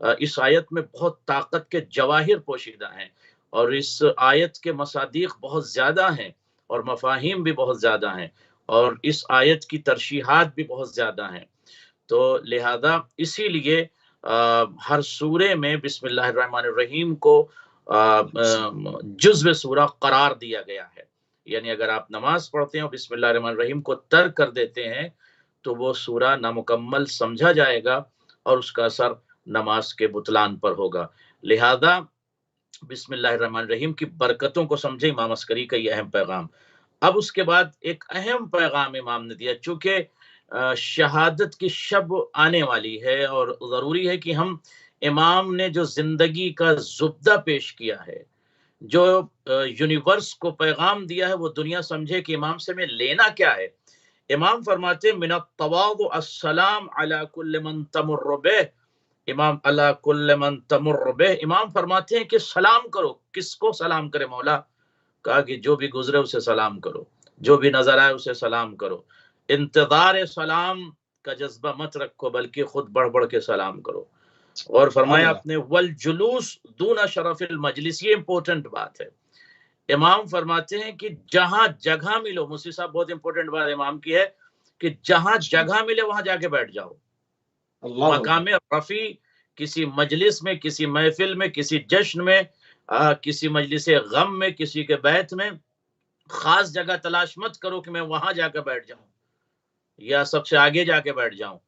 اس آیت میں بہت طاقت کے جواہر پوشیدہ ہیں، اور اس آیت کے مصادیق بہت زیادہ ہیں اور مفاہیم بھی بہت زیادہ ہیں، اور اس آیت کی ترشیحات بھی بہت زیادہ ہیں۔ تو لہذا اسی لیے ہر سورے میں بسم اللہ الرحمن الرحیم کو جزو سورہ قرار دیا گیا ہے، یعنی اگر آپ نماز پڑھتے ہیں اور بسم اللہ الرحمن الرحیم کو ترک کر دیتے ہیں تو وہ سورہ نامکمل سمجھا جائے گا اور اس کا اثر نماز کے بطلان پر ہوگا۔ لہذا بسم اللہ الرحمن الرحیم کی برکتوں کو سمجھے امام عسکری کا یہ اہم پیغام۔ اب اس کے بعد ایک اہم پیغام امام نے دیا، چونکہ شہادت کی شب آنے والی ہے اور ضروری ہے کہ ہم امام نے جو زندگی کا زبدہ پیش کیا ہے، جو یونیورس کو پیغام دیا ہے، وہ دنیا سمجھے کہ امام سے میں لینا کیا ہے۔ امام فرماتے من التواضع السلام علی کل من تمر بہ، امام علی کل من تمر بہ، امام فرماتے ہیں کہ سلام کرو۔ کس کو سلام کرے مولا؟ کہا کہ جو بھی گزرے اسے سلام کرو، جو بھی نظر آئے اسے سلام کرو، انتظار سلام کا جذبہ مت رکھو بلکہ خود بڑھ بڑھ کے سلام کرو۔ اور فرمایا اپنے والجلوس دون شرف المجلس، یہ امپورٹنٹ بات ہے۔ امام فرماتے ہیں کہ جہاں جگہ ملو، مفتی صاحب بہت امپورٹنٹ بات امام کی ہے کہ جہاں جگہ ملے وہاں جا کے بیٹھ جاؤ۔ مقام رفیع کسی مجلس میں، کسی محفل میں، کسی جشن میں، کسی مجلس غم میں، کسی کے بیت میں خاص جگہ تلاش مت کرو کہ میں وہاں جا کے بیٹھ جاؤں یا سب سے آگے جا کے بیٹھ جاؤں۔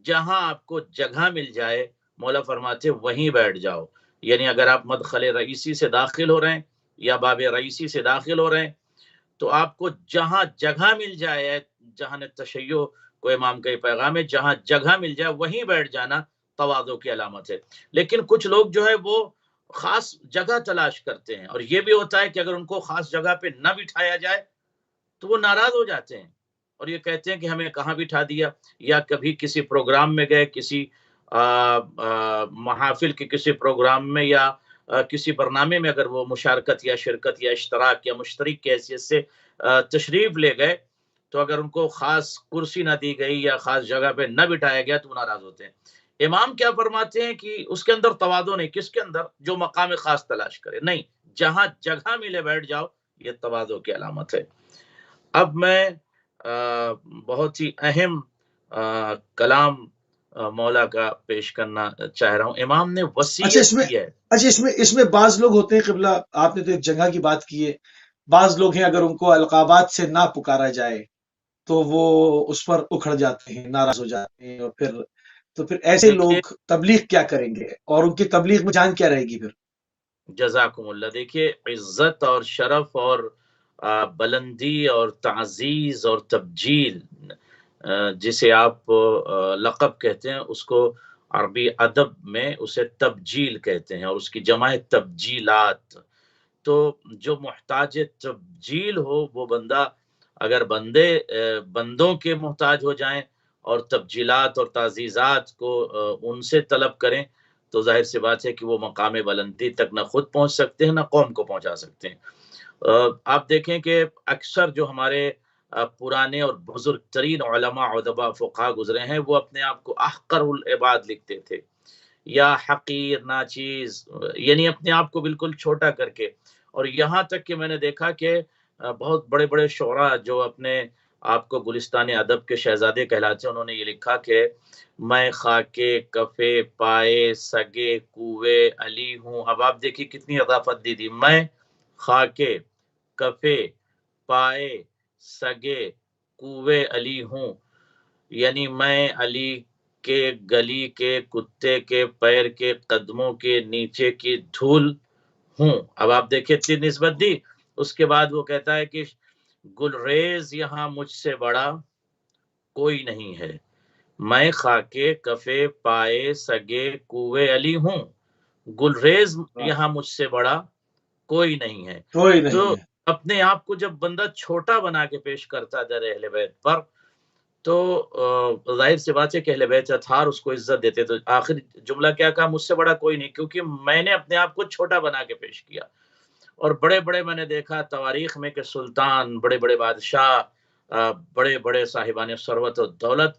جہاں آپ کو جگہ مل جائے مولا فرماتے وہیں بیٹھ جاؤ۔ یعنی اگر آپ مدخل رئیسی سے داخل ہو رہے ہیں یا باب رئیسی سے داخل ہو رہے ہیں تو آپ کو جہاں جگہ مل جائے، جہاں تشیع کو امام کا یہ پیغام ہے، جہاں جگہ مل جائے وہیں بیٹھ جانا تواضع کی علامت ہے۔ لیکن کچھ لوگ جو ہے وہ خاص جگہ تلاش کرتے ہیں، اور یہ بھی ہوتا ہے کہ اگر ان کو خاص جگہ پہ نہ بٹھایا جائے تو وہ ناراض ہو جاتے ہیں اور یہ کہتے ہیں کہ ہمیں کہاں بٹھا دیا، یا کبھی کسی پروگرام میں گئے، کسی محافل کے کسی پروگرام میں یا کسی برنامے میں اگر وہ مشارکت یا شرکت یا اشتراک یا مشترک کی حیثیت سے تشریف لے گئے تو اگر ان کو خاص کرسی نہ دی گئی یا خاص جگہ پہ نہ بٹھایا گیا تو وہ ناراض ہوتے ہیں۔ امام کیا فرماتے ہیں کہ اس کے اندر تواضع نہیں، کس کے اندر؟ جو مقام خاص تلاش کرے، نہیں، جہاں جگہ ملے بیٹھ جاؤ، یہ تواضع کی علامت ہے۔ اب میں بہت ہی اہم کلام مولا کا پیش کرنا چاہ رہا ہوں۔ امام نے وصیت کی ہے۔ اچھا، اس میں بعض لوگ ہوتے ہیں قبلہ، آپ نے تو ایک جگہ کی بات کی ہے، بعض لوگ ہیں اگر ان کو القابات سے نہ پکارا جائے تو وہ اس پر اکھڑ جاتے ہیں، ناراض ہو جاتے ہیں، اور پھر ایسے لوگ تبلیغ کیا کریں گے اور ان کی تبلیغ میں جان کیا رہے گی پھر؟ جزاکم اللہ۔ دیکھیے عزت اور شرف اور بلندی اور تعزیز اور تبجیل جسے آپ لقب کہتے ہیں، اس کو عربی ادب میں اسے تبجیل کہتے ہیں، اور اس کی جمع ہے تبجیلات۔ تو جو محتاج تبجیل ہو وہ بندہ، اگر بندوں کے محتاج ہو جائیں اور تبجیلات اور تعزیزات کو ان سے طلب کریں تو ظاہر سی بات ہے کہ وہ مقام بلندی تک نہ خود پہنچ سکتے ہیں نہ قوم کو پہنچا سکتے ہیں۔ آپ دیکھیں کہ اکثر جو ہمارے پرانے اور بزرگ ترین علماء، ادباء، فقہاء گزرے ہیں، وہ اپنے آپ کو احقر العباد لکھتے تھے یا حقیر، ناچیز، یعنی اپنے آپ کو بالکل چھوٹا کر کے، اور یہاں تک کہ میں نے دیکھا کہ بہت بڑے بڑے شعراء جو اپنے آپ کو گلستان ادب کے شہزادے کہلاتے ہیں، انہوں نے یہ لکھا کہ میں خاکے کفے پائے سگے کوے علی ہوں۔ اب آپ دیکھیے کتنی اضافت دی تھی، میں خاکے کفے پائے سگے کوے علی ہوں، یعنی میں علی کے گلی کے کتے کے پیر کے قدموں کے نیچے کی دھول ہوں۔ اب آپ دیکھیں اتنی نسبت دی۔ اس کے بعد وہ کہتا ہے کہ گلریز یہاں مجھ سے بڑا کوئی نہیں ہے، میں خاکے کفے پائے سگے کوے علی ہوں، گلریز یہاں مجھ سے بڑا کوئی نہیں ہے۔ تو اپنے آپ کو جب بندہ چھوٹا بنا کے پیش کرتا ہے در اہل بیت پر تو ظاہر سی بات ہے کہ اہل بیت اطہار اس کو عزت دیتے۔ تو آخر جملہ کیا کہا؟ مجھ سے بڑا کوئی نہیں، کیونکہ میں نے اپنے آپ کو چھوٹا بنا کے پیش کیا۔ اور بڑے بڑے میں نے دیکھا تواریخ میں کہ سلطان، بڑے بڑے بادشاہ، بڑے بڑے صاحبان ثروت و دولت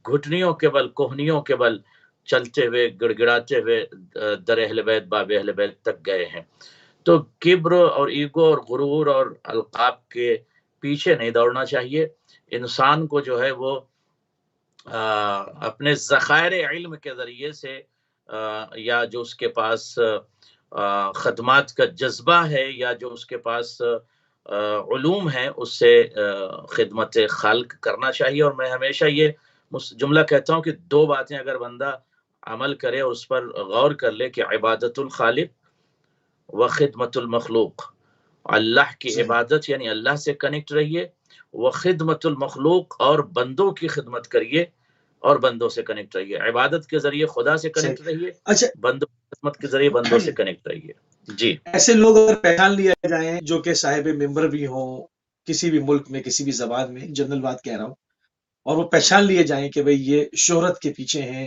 گھٹنیوں کے بل، کوہنیوں کے بل چلتے ہوئے گڑگڑاتے ہوئے در اہل بیت باب اہل بیت تک گئے ہیں۔ تو کبر اور ایگو اور غرور اور القاب کے پیچھے نہیں دوڑنا چاہیے۔ انسان کو جو ہے وہ اپنے ذخائر علم کے ذریعے سے یا جو اس کے پاس خدمات کا جذبہ ہے یا جو اس کے پاس علوم ہے اس سے خدمت خلق کرنا چاہیے۔ اور میں ہمیشہ یہ جملہ کہتا ہوں کہ دو باتیں اگر بندہ عمل کرے اور اس پر غور کر لے کہ عبادت الخالق و خدمت المخلوق، اللہ کی عبادت یعنی اللہ سے کنیکٹ رہیے، وہ خدمت المخلوق اور بندوں کی خدمت کریے اور بندوں سے کنیکٹ رہیے۔ عبادت کے ذریعے خدا سے کنیکٹ رہیے، اچھا بندوں کی خدمت کے ذریعے بندوں سے کنیکٹ رہیے۔ جی، ایسے لوگ اگر پہچان لیا جائیں جو کہ صاحب ممبر بھی ہوں کسی بھی ملک میں کسی بھی زبان میں، جنرل بات کہہ رہا ہوں، اور وہ پہچان لیے جائیں کہ بھئی یہ شہرت کے پیچھے ہیں،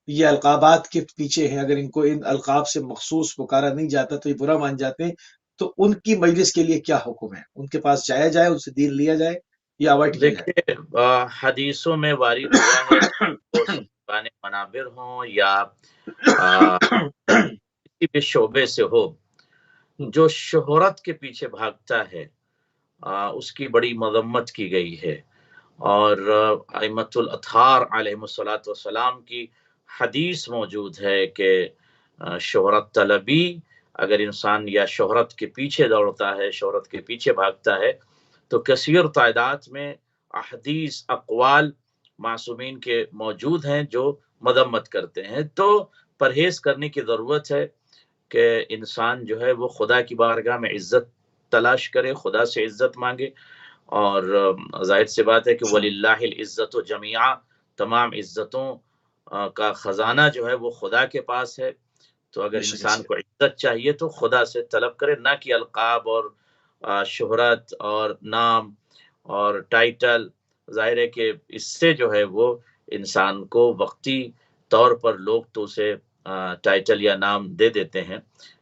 یہ القابات کے پیچھے ہیں، اگر ان کو ان القاب سے مخصوص پکارا نہیں جاتا تو یہ برا مان جاتے ہیں، تو ان کی مجلس کے لیے کیا حکم ہے؟ ان کے پاس جایا جائے، ان سے دین لیا جائے یا اوائڈ کیا جائے؟ دیکھیے حدیثوں میں وارد ہوا ہے وہ صاحبان منابر ہوں یا کسی بھی شعبے سے ہو، جو شہرت کے پیچھے بھاگتا ہے اس کی بڑی مذمت کی گئی ہے۔ اور ائمۃ الاطہار علیہم الصلوۃ والسلام کی حدیث موجود ہے کہ شہرت طلبی، اگر انسان یا شہرت کے پیچھے دوڑتا ہے، شہرت کے پیچھے بھاگتا ہے، تو کثیر تعداد میں احادیث اقوال معصومین کے موجود ہیں جو مذمت کرتے ہیں۔ تو پرہیز کرنے کی ضرورت ہے کہ انسان جو ہے وہ خدا کی بارگاہ میں عزت تلاش کرے، خدا سے عزت مانگے، اور ظاہر سی بات ہے کہ وَلِلَّهِ الْعِزَّةُ جَمِيعًا، تمام عزتوں کا خزانہ جو ہے وہ خدا کے پاس ہے۔ تو اگر انسان کو عزت چاہیے تو خدا سے طلب کرے، نہ کہ القاب اور شہرت اور نام اور ٹائٹل۔ ظاہر ہے کہ اس سے جو ہے وہ انسان کو وقتی طور پر لوگ تو اسے ٹائٹل یا نام دے دیتے ہیں،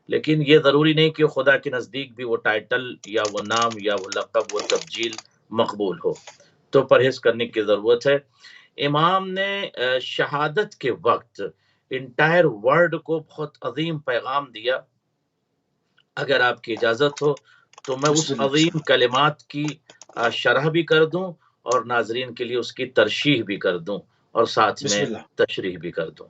لیکن یہ ضروری نہیں کہ خدا کے نزدیک بھی وہ ٹائٹل یا وہ نام یا وہ لقب وہ تبجیل مقبول ہو۔ تو پرہیز کرنے کی ضرورت ہے۔ امام نے شہادت کے وقت انٹائر ورلڈ کو بہت عظیم پیغام دیا۔ اگر آپ کی اجازت ہو تو میں اس عظیم کلمات کی شرح بھی کر دوں اور ناظرین کے لیے اس کی ترشیح بھی کر دوں اور ساتھ میں تشریح بھی کر دوں۔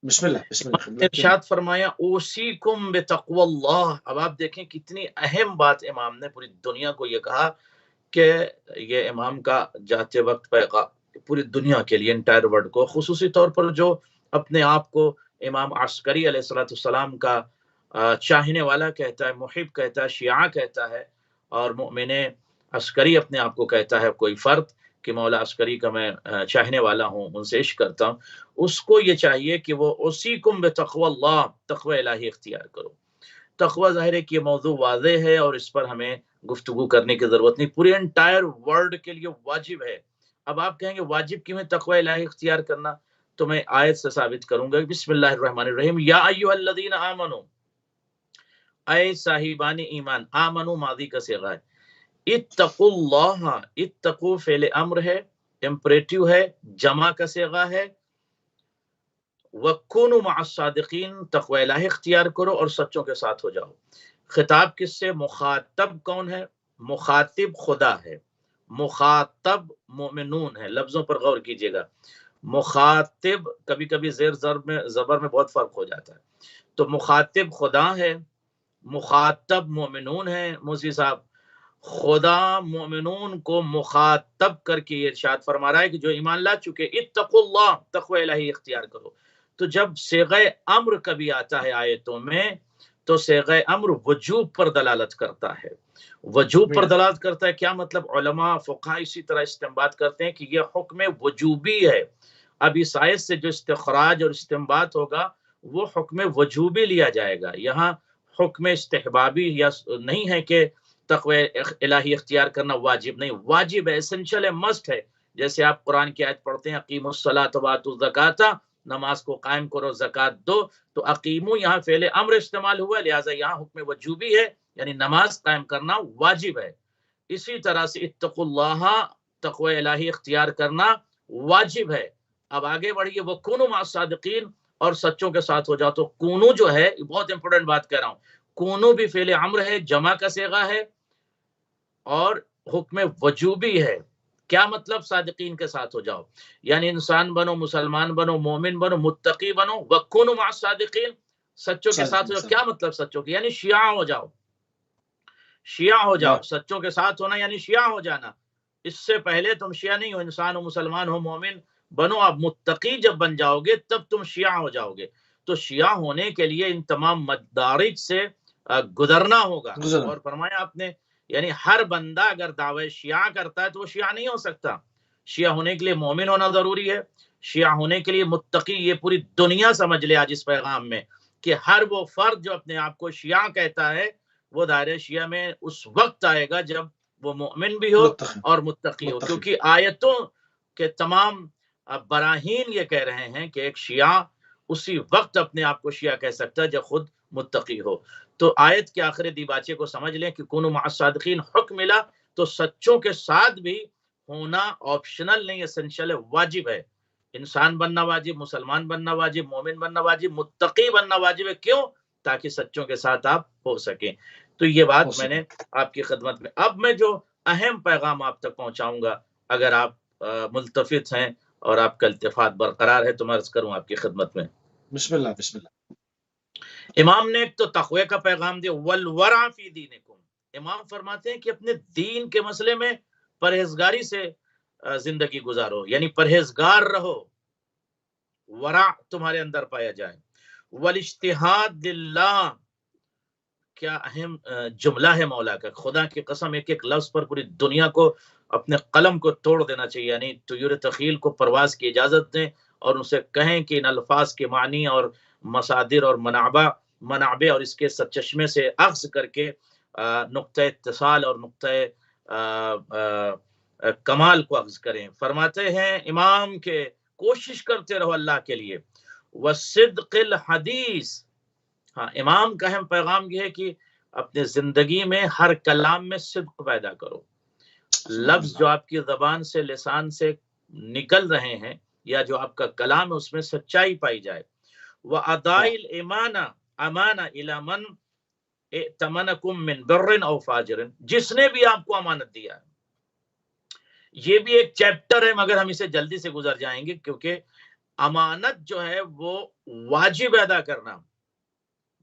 بسم اللہ بسم اللہ۔ ارشاد فرمایا اوصیکم بتقوی اللہ۔ اب آپ دیکھیں کتنی اہم بات امام نے پوری دنیا کو یہ کہا کہ یہ امام کا جاتے وقت پیغام پوری دنیا کے لیے، انٹائر ورلڈ کو، خصوصی طور پر جو اپنے آپ کو امام عسکری علیہ السلام کا چاہنے والا کہتا ہے، محب کہتا ہے، شیعہ کہتا ہے، اور مؤمن عسکری اپنے آپ کو کہتا ہے کوئی فرد کہ مولا عسکری کا میں چاہنے والا ہوں، ان سے عشق کرتا ہوں، اس کو یہ چاہیے کہ وہ اوصیکم بتقوی اللہ، تقوی الہی اختیار کرو۔ تقوی ظاہر ہے کہ یہ موضوع واضح ہے اور اس پر ہمیں گفتگو کرنے کی ضرورت نہیں، پورے انٹائر ورلڈ کے لیے واجب ہے۔ اب آپ کہیں گے واجب کیوں ہے تقوی الہی اختیار کرنا؟ تو میں آیت سے ثابت کروں گا۔ بسم اللہ الرحمن الرحیم۔ یا ایھا الذین آمنوا، اے صاحبان ایمان، آمنو ماضی کا صیغہ ہے، اتقوا اللہ، اتقوا فعل امر ہے، امپریٹیو ہے، جمع کا صیغہ ہے، وَكُونُوا مَعَ الصَّادِقِينَ، تقوی الہی اختیار کرو اور سچوں کے ساتھ ہو جاؤ۔ خطاب کس سے؟ مخاطب کون ہے؟ مخاطب خدا ہے، مخاطب مومنون ہے۔ لفظوں پر غور کیجئے گا، مخاطب کبھی کبھی زیر زبر میں بہت فرق ہو جاتا ہے، تو مخاطب خدا ہے، مخاطب مومنون ہے۔ موسی صاحب، خدا مومنون کو مخاطب کر کے یہ ارشاد فرما رہا ہے کہ جو ایمان لا چکے، اتقوا اللہ، تقوی الہی اختیار کرو۔ تو جب صیغہ امر کبھی آتا ہے آیتوں میں تو صیغہ امر وجوب پر دلالت کرتا ہے، وجوب پر دلالت کرتا ہے۔ کیا مطلب؟ علماء فقہاء اسی طرح استنباط کرتے ہیں کہ یہ حکم وجوبی ہے۔ اب اس آیت سے جو استخراج اور استنباط ہوگا وہ حکم وجوبی لیا جائے گا، یہاں حکم استحبابی یا نہیں ہے کہ تقوی الہی اختیار کرنا واجب نہیں، واجب ہے، اسینشل ہے، مسٹ ہے۔ جیسے آپ قرآن کی آیت پڑھتے ہیں اقیموا الصلاۃ وآتوا الزکاۃ، نماز کو قائم کرو، زکوٰۃ دو، تو اقیمو یہاں فعل امر استعمال ہوا، لہٰذا یہاں حکم وجوبی ہے، یعنی نماز قائم کرنا واجب ہے۔ اسی طرح سے اتقوا اللہ، تقوی الہی اختیار کرنا واجب ہے۔ اب آگے بڑھیے، وہ کونو مع الصادقین، اور سچوں کے ساتھ ہو جاؤ. تو کونو جو ہے بہت امپورٹنٹ بات کہہ رہا ہوں، کونو بھی فعل امر ہے، جمع کا صیغہ ہے اور حکم وجوبی ہے. کیا مطلب صادقین کے ساتھ ہو جاؤ؟ یعنی انسان بنو، مسلمان بنو، مومن بنو، متقی بنو. وَكُونُوا مع الصادقین، سچوں کے ساتھ ہو جاؤ. کیا مطلب سچوں کے؟ یعنی شیعہ ہو جاؤ، شیعہ ہو جاؤ. سچوں کے ساتھ ہونا یعنی شیعہ ہو جانا. اس سے پہلے تم شیعہ نہیں ہو، انسان ہو، مسلمان ہو، مومن بنو. آپ متقی جب بن جاؤ گے تب تم شیعہ ہو جاؤ گے. تو شیعہ ہونے کے لیے ان تمام مدارج سے گزرنا ہوگا. اور فرمایا آپ نے، یعنی ہر بندہ اگر دعوی شیعہ کرتا ہے تو وہ شیعہ نہیں ہو سکتا. شیعہ ہونے کے لیے مومن ہونا ضروری ہے، شیعہ ہونے کے لیے متقی. یہ پوری دنیا سمجھ لے آج اس پیغام میں کہ ہر وہ فرد جو اپنے آپ کو شیعہ کہتا ہے وہ دائرہ شیعہ میں اس وقت آئے گا جب وہ مومن بھی ہو اور متقی ہو. کیونکہ آیتوں کے تمام براہین یہ کہہ رہے ہیں کہ ایک شیعہ اسی وقت اپنے آپ کو شیعہ کہہ سکتا ہے جب خود متقی ہو. تو آیت کے آخر دیباچے کو سمجھ لیں کہ کونوا مع الصادقین حکم ملا تو سچوں کے ساتھ بھی ہونا آپشنل نہیں، اسینشل ہے، واجب ہے. انسان بننا واجب، مسلمان بننا واجب، مومن بننا واجب، متقی بننا واجب ہے. کیوں؟ تاکہ سچوں کے ساتھ آپ ہو سکیں. تو یہ بات میں نے آپ کی خدمت میں. اب میں جو اہم پیغام آپ تک پہنچاؤں گا، اگر آپ ملتفت ہیں اور آپ کا التفات برقرار ہے تو میں عرض کروں آپ کی خدمت میں. بسم اللہ بسم اللہ. امام نے ایک تو تقوی کا پیغام دیا، والورع فی دینکم. امام فرماتے ہیں کہ اپنے دین کے مسئلے میں پرہیزگاری سے زندگی گزارو، یعنی پرہیزگار رہو، ورع تمہارے اندر پایا جائے. والاجتہاد للہ، کیا اہم جملہ ہے مولا کا. خدا کی قسم ایک ایک لفظ پر پوری دنیا کو اپنے قلم کو توڑ دینا چاہیے. یعنی طیور تخیل کو پرواز کی اجازت دیں اور ان سے کہیں کہ ان الفاظ کے معنی اور مصادر اور منابع اور اس کے سرچشمے سے اخذ کر کے نقطہ اتصال اور نقطہ کمال کو اخذ کریں. فرماتے ہیں امام کے کوشش کرتے رہو اللہ کے لیے. وصدق الحدیث، ہاں امام کا اہم پیغام یہ ہے کہ اپنے زندگی میں ہر کلام میں صدق پیدا کرو. لفظ جو آپ کی زبان سے، لسان سے نکل رہے ہیں یا جو آپ کا کلام ہے اس میں سچائی پائی جائے. وَأَدَاءِ الْإِمَانَةِ أَمَانَةً إِلَى مَنْ ائتمنکم من بر او فاجر، جس نے بھی آپ کو امانت دیا ہے. یہ بھی ایک چیپٹر ہے مگر ہم اسے جلدی سے گزر جائیں گے کیونکہ امانت جو ہے وہ واجب ادا کرنا،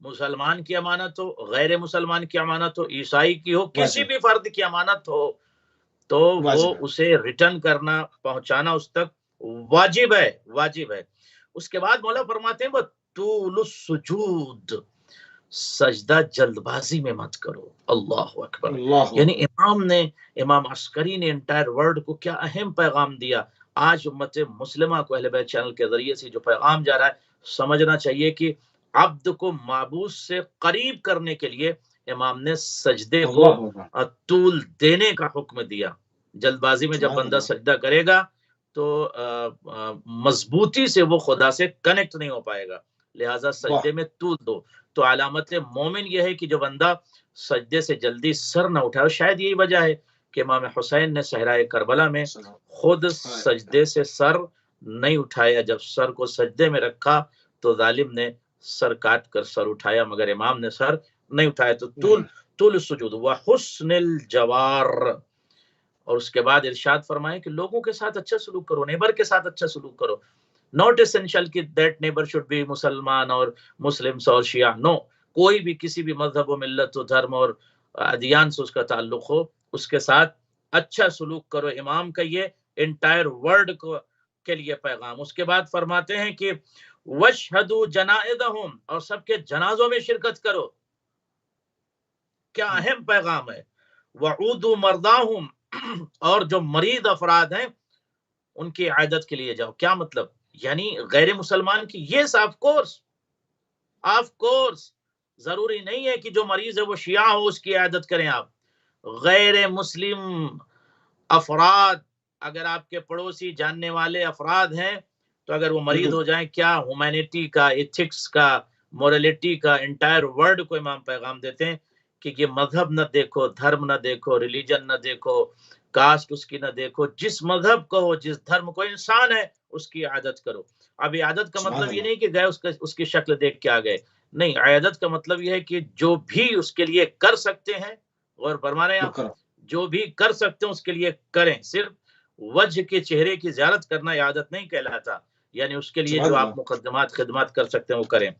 مسلمان کی امانت ہو، غیر مسلمان کی امانت ہو، عیسائی کی ہو، کسی بھی فرد کی امانت ہو تو وہ اسے ریٹرن کرنا، پہنچانا اس تک واجب ہے، واجب ہے. اس کے بعد مولا فرماتے ہیں وہ طول السجود، سجدہ جلد بازی میں مت کرو. اللہ اکبر. یعنی امام عسکری نے انٹائر ورلڈ کو کیا اہم پیغام دیا. آج امت مسلمہ کو اہل بیت چینل کے ذریعے سے جو پیغام جا رہا ہے، سمجھنا چاہیے کہ عبد کو معبود سے قریب کرنے کے لیے امام نے سجدے کو طول دینے کا حکم دیا. جلد بازی میں جب بندہ سجدہ کرے گا تو مضبوطی سے وہ خدا سے کنیکٹ نہیں ہو پائے گا، لہٰذا سجدے میں طول دو. تو علامت مومن یہ ہے کہ جو بندہ سجدے سے جلدی سر نہ اٹھائے. شاید یہی وجہ ہے کہ امام حسین نے صحرائے کربلا میں خود سجدے سے سر نہیں اٹھایا. جب سر کو سجدے میں رکھا تو ظالم نے سر کاٹ کر سر اٹھایا مگر امام نے سر نہیں اٹھایا. تو طول السجود وحسن الجوار. اور اس کے بعد ارشاد فرمائے کہ لوگوں کے ساتھ اچھا سلوک کرو، نیبر کے ساتھ اچھا سلوک کرو. ناٹ اسینشل کہ دیٹ نیبر شوڈ بی مسلمان اور مسلمس اور شیعہ، نو. کوئی بھی کسی بھی مذہب و ملت و دھرم اور ادیان سے اس کا تعلق ہو، اس کے ساتھ اچھا سلوک کرو. امام کا یہ انٹائر ورلڈ کے لیے پیغام. اس کے بعد فرماتے ہیں کہ وَاشْهَدُوا جَنَائِزَهُمْ، اور سب کے جنازوں میں شرکت کرو. کیا اہم پیغام ہے. وَعُودُوا مَرْضَاهُمْ، اور جو مریض افراد ہیں ان کی عیادت کے لیے جاؤ. کیا مطلب؟ یعنی غیر مسلمان کی یس آف کورس ضروری نہیں ہے کہ جو مریض ہے وہ شیعہ ہو اس کی عیادت کریں آپ. غیر مسلم افراد، اگر آپ کے پڑوسی جاننے والے افراد ہیں تو اگر وہ مریض ہو جائیں، کیا ہیومینٹی کا، ایتھکس کا، مورالٹی کا انٹائر ورلڈ کو امام پیغام دیتے ہیں کہ یہ مذہب نہ دیکھو، دھرم نہ دیکھو، ریلیجن نہ دیکھو، کاسٹ اس کی نہ دیکھو، جس مذہب کو ہو، جس دھرم کو، انسان ہے اس کی عیادت کرو۔ اب عیادت کا سبحان مطلب یہ اللہ، نہیں کہ گئے اس کی شکل دیکھ کے آ گئے، نہیں، عیادت کا مطلب یہ ہے کہ جو بھی اس کے لیے کر سکتے ہیں، اور فرما رہے ہیں وہ آپ، کرو، جو بھی کر سکتے ہیں اس کے لیے کریں۔ صرف وجہ کے چہرے کی زیارت کرنا عیادت نہیں کہلاتا، یعنی اس کے لیے سبحان جو اللہ، آپ مقدمات خدمات کر سکتے ہیں وہ کریں۔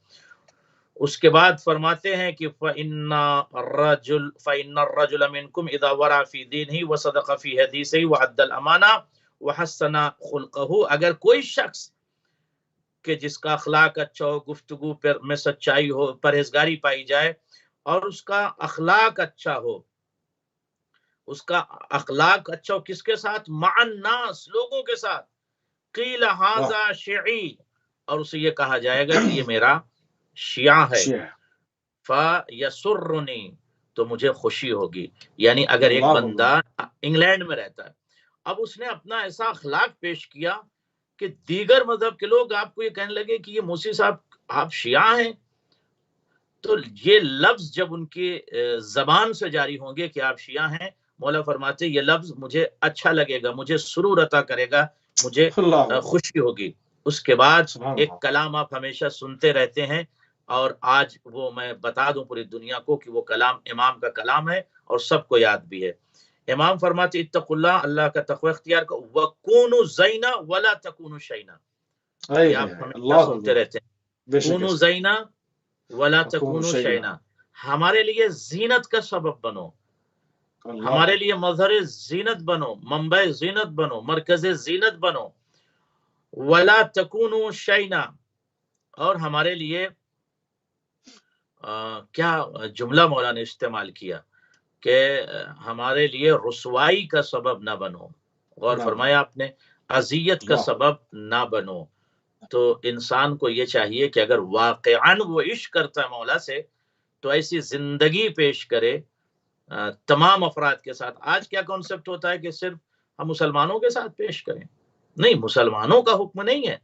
اس کے بعد فرماتے ہیں کہ فَإِنَّ الرَّجُلَ مِنْكُمْ إِذَا وَرَعَ فِي دِينِهِ وَصَدَقَ فِي حَدِيثِهِ وَأَدَّى الْأَمَانَةَ وَحَسَّنَ خُلْقَهُ، اگر کوئی شخص کہ جس کا اخلاق اچھا ہو، گفتگو پر میں سچائی ہو، پرہیزگاری پائی جائے، اور اس کا اخلاق اچھا ہو، اس کا اخلاق اچھا ہو کس کے ساتھ؟ مع الناس، لوگوں کے ساتھ۔ قیل واہ، ھذا شیعی، اور اسے یہ کہا جائے گا کہ یہ میرا شیعہ ہے۔ شیعہ، فَيَسُرُّنِي، تو مجھے خوشی ہوگی۔ یعنی اگر ایک اللہ بندہ اکبر، انگلینڈ میں رہتا ہے، اب اس نے اپنا ایسا اخلاق پیش کیا کہ دیگر مذہب کے لوگ آپ کو یہ کہنے لگے کہ یہ موسی صاحب آپ شیعہ ہیں، تو یہ لفظ جب ان کی زبان سے جاری ہوں گے کہ آپ شیعہ ہیں، مولا فرماتے یہ لفظ مجھے اچھا لگے گا، مجھے سرور عطا کرے گا، مجھے اللہ اکبر، خوشی ہوگی۔ اس کے بعد سبحان ایک اللہ، کلام آپ ہمیشہ سنتے رہتے ہیں، اور آج وہ میں بتا دوں پوری دنیا کو کہ وہ کلام امام کا کلام ہے اور سب کو یاد بھی ہے۔ امام فرماتے اتقوا اللہ، اللہ کا تقوی اختیار کرو، وَكُونُوا زَيْنًا وَلَا تَكُونُوا شَيْنًا، اے یہ ہے آپ ہمیشہ اللہ سنتے اکبر، رہتے ہیں، بے شک کونوا ایسے زینا ولا اکون تکونوا شینا، شینا، ہمارے لیے زینت کا سبب بنو، اللہ ہمارے لیے اکبر، مظہر زینت بنو، منبع زینت بنو، مرکز زینت بنو۔ ولا تکونوا شینا، اور ہمارے لیے کیا جملہ مولا نے استعمال کیا کہ ہمارے لیے رسوائی کا سبب نہ بنو، غور نہ بنو، فرمایا آپ نے، اذیت کا اللہ سبب نہ بنو۔ تو انسان کو یہ چاہیے کہ اگر واقعاً وہ عشق کرتا ہے مولا سے تو ایسی زندگی پیش کرے تمام افراد کے ساتھ۔ آج کیا کانسیپٹ ہوتا ہے کہ صرف ہم مسلمانوں کے ساتھ پیش کریں، نہیں، مسلمانوں کا حکم نہیں ہے،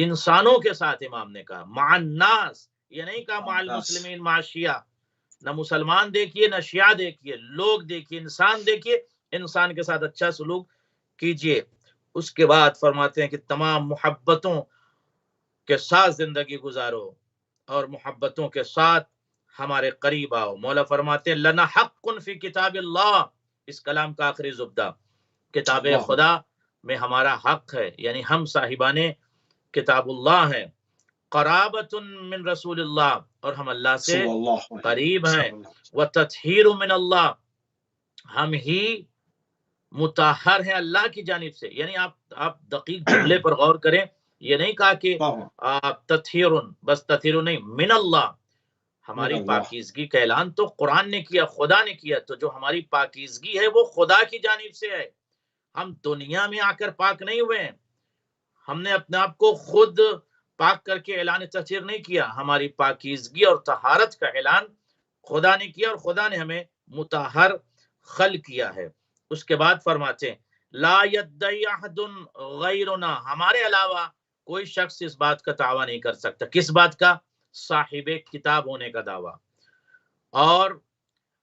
انسانوں کے ساتھ امام نے کہا مع الناس، یہ نہیں کہا مع الناس، المسلمین مع شیعہ، نہ مسلمان دیکھیے نہ شیعہ دیکھیے، لوگ دیکھیے، انسان دیکھیے، انسان کے ساتھ اچھا سلوک کیجئے۔ اس کے بعد فرماتے ہیں کہ تمام محبتوں کے ساتھ زندگی گزارو اور محبتوں کے ساتھ ہمارے قریب آؤ۔ مولا فرماتے ہیں لنا حق فی کتاب اللہ، اس کلام کا آخری زبدہ، کتاب اللہ اکبر، خدا میں ہمارا حق ہے، یعنی ہم صاحبان کتاب اللہ ہیں۔ قرابت من رسول اللہ، اور ہم اللہ سے صلی اللہ علیہ قریب ہیں۔ وسلم، وتطہیر من اللہ، ہم ہی مطہر ہیں اللہ کی جانب سے، یعنی آپ دقیق جملے پر غور کریں، یہ نہیں کہا کہ تطہیر، بس تطہیر نہیں، من اللہ، من ہماری اللہ، پاکیزگی کا اعلان تو قرآن نے کیا، خدا نے کیا، تو جو ہماری پاکیزگی ہے وہ خدا کی جانب سے ہے، ہم دنیا میں آ کر پاک نہیں ہوئے ہیں، ہم نے اپنے آپ کو خود پاک کر کے اعلان تطہیر نہیں کیا، ہماری پاکیزگی اور طہارت کا اعلان خدا نے کیا، اور خدا نے ہمیں مطہر خلق کیا ہے۔ اس کے بعد فرماتے ہیں لا یدعی احد غیرنا، ہمارے علاوہ کوئی شخص اس بات کا دعویٰ نہیں کر سکتا، کس بات کا؟ صاحب کتاب ہونے کا دعویٰ اور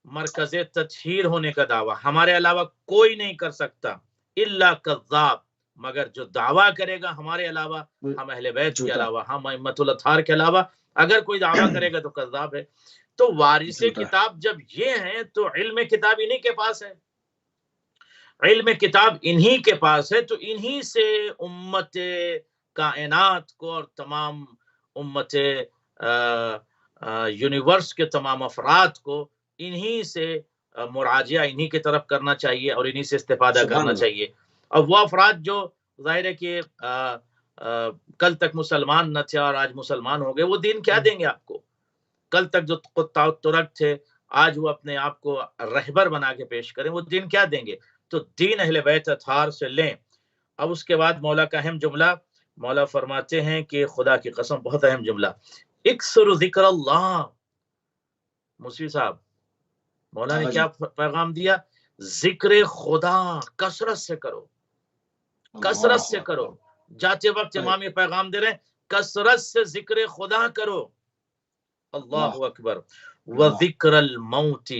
مرکز تطہیر ہونے کا دعویٰ ہمارے علاوہ کوئی نہیں کر سکتا، الا کذاب، مگر جو دعویٰ کرے گا ہمارے علاوہ، ہم اہل بیت کے جھوٹا، علاوہ، ہم ائمۃ الاطہار کے علاوہ اگر کوئی دعویٰ کرے گا تو کذاب ہے۔ تو وارث جھوٹا، کتاب جب یہ ہیں تو علم کتاب انہی کے پاس ہے، علم کتاب انہی کے پاس ہے، تو انہی سے امت کائنات کو اور تمام امت یونیورس کے تمام افراد کو انہی سے مراجعہ انہی کی طرف کرنا چاہیے اور انہی سے استفادہ سبحان کرنا اللہ، چاہیے۔ اب وہ افراد جو ظاہر ہے کہ کل تک مسلمان نہ تھے اور آج مسلمان ہو گئے، وہ دین کیا دیں گے آپ کو؟ کل تک جو قطاع ترک تھے، آج وہ اپنے آپ کو رہبر بنا کے پیش کریں، وہ دین کیا دیں گے؟ تو دین اہل بیت اطہار سے لیں۔ اب اس کے بعد مولا کا اہم جملہ، مولا فرماتے ہیں کہ خدا کی قسم بہت اہم جملہ، اکثر ذکر اللہ، مصری صاحب مولا نے ہاں جی، کیا پیغام دیا؟ ذکر خدا کثرت سے کرو، کثرت اللہ سے کرو، اکبر، جاتے وقت امام یہ پیغام دے رہے ہیں کثرت سے ذکر خدا کرو، اللہ اللہ، اکبر، اللہ، وذکر الموت،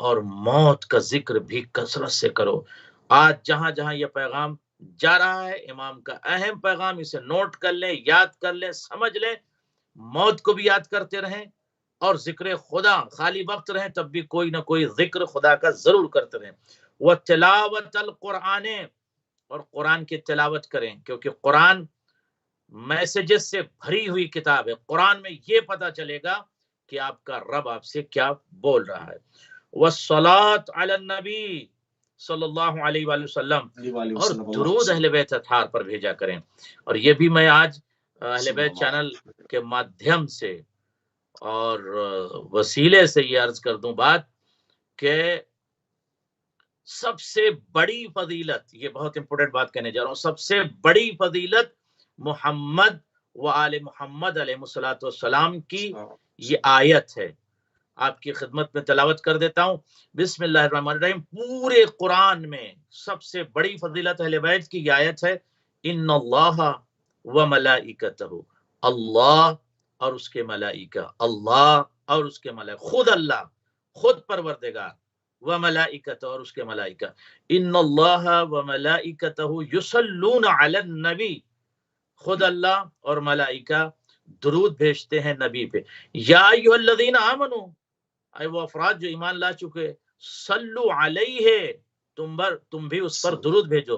اور موت کا ذکر بھی کثرت سے کرو۔ آج جہاں جہاں یہ پیغام جا رہا ہے، امام کا اہم پیغام، اسے نوٹ کر لیں، یاد کر لیں، سمجھ لیں، موت کو بھی یاد کرتے رہیں، اور ذکر خدا، خالی وقت رہیں تب بھی کوئی نہ کوئی ذکر خدا کا ضرور کرتے رہیں۔ وَتِلَاوَةَ الْقُرْآنِ، اور قرآن کی تلاوت کریں، کیونکہ قرآن میسیجز سے بھری ہوئی کتاب ہے۔ قرآن میں یہ پتہ چلے گا کہ آپ کا رب آپ سے کیا بول رہا ہے۔ وَالصَّلَاةُ عَلَى النَّبِي صلی اللہ علیہ وآلہ وسلم، علیہ وآلہ اور وسلم، اللہ درود اہل وسلم، بیت اطہار پر بھیجا کریں۔ اور یہ بھی میں آج اہل صلی بیت اللہ چینل علیہ وسلم۔ کے مادھیم سے اور وسیلے سے یہ عرض کر دوں بات کہ سب سے بڑی فضیلت، یہ بہت امپورٹنٹ بات کہنے جا رہا ہوں، سب سے بڑی فضیلت محمد و آل محمد علیہ الصلوۃ والسلام کی یہ آیت ہے۔ آپ کی خدمت میں تلاوت کر دیتا ہوں، بسم اللہ الرحمن الرحیم۔ پورے قرآن میں سب سے بڑی فضیلت اہل بیت کی یہ آیت ہے، ان اللہ و ملائکتہ، اللہ اور اس کے ملائکہ، اللہ اور اس کے ملائکہ، خود اللہ، خود پروردگار، و ملائکتہ اور اس کے ملائکہ، ان اللہ و ملائکتہ یصلون علی النبی، خود اللہ اور ملائکہ درود بھیجتے ہیں نبی پہ۔ یا ایھا الذین آمنو، اے وہ افراد جو ایمان لا چکے، صلو علیہ، تم بھی اس پر درود بھیجو۔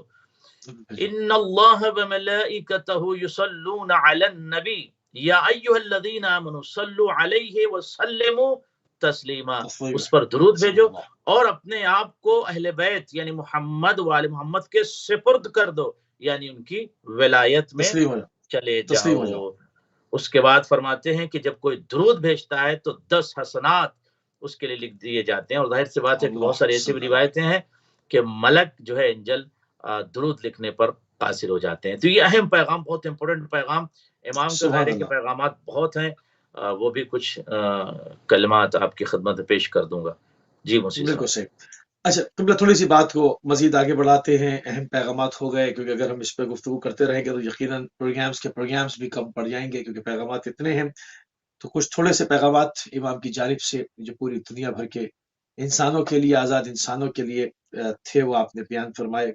ان اللہ و ملائکتہ یصلون علی النبی یا ایھا الذین آمنوا صلوا علیہ وسلموا تسلیما، اس پر درود بھیجو اور اپنے آپ کو اہل بیت یعنی محمد و آل محمد کے سپرد کر دو، یعنی ان کی ولایت میں چلے جاؤ۔ اس کے بعد فرماتے ہیں کہ جب کوئی درود بھیجتا ہے تو 10 حسنات اس کے لیے لکھ دیے جاتے ہیں، اور ظاہر سی بات ہے کہ بہت ساری ایسی روایتیں ہیں کہ ملک جو ہے انجل درود لکھنے پر قاصر ہو جاتے ہیں۔ تو یہ اہم پیغام، بہت امپورٹنٹ پیغام، امام کے ظاہر کے پیغامات بہت ہیں، وہ بھی کچھ کلمات آپ کی خدمت میں پیش کر دوں گا۔ جی موسی صاحب۔ بالکل صحیح۔ اچھا قبلہ، تھوڑی سی بات کو مزید آگے بڑھاتے ہیں، اہم پیغامات ہو گئے، کیونکہ اگر ہم اس پہ گفتگو کرتے رہیں گے تو یقیناً پروگرامز بھی کم پڑ جائیں گے، کیونکہ پیغامات اتنے ہیں۔ تو کچھ تھوڑے سے پیغامات امام کی جانب سے جو پوری دنیا بھر کے انسانوں کے لیے، آزاد انسانوں کے لیے تھے، وہ آپ نے بیان فرمائے۔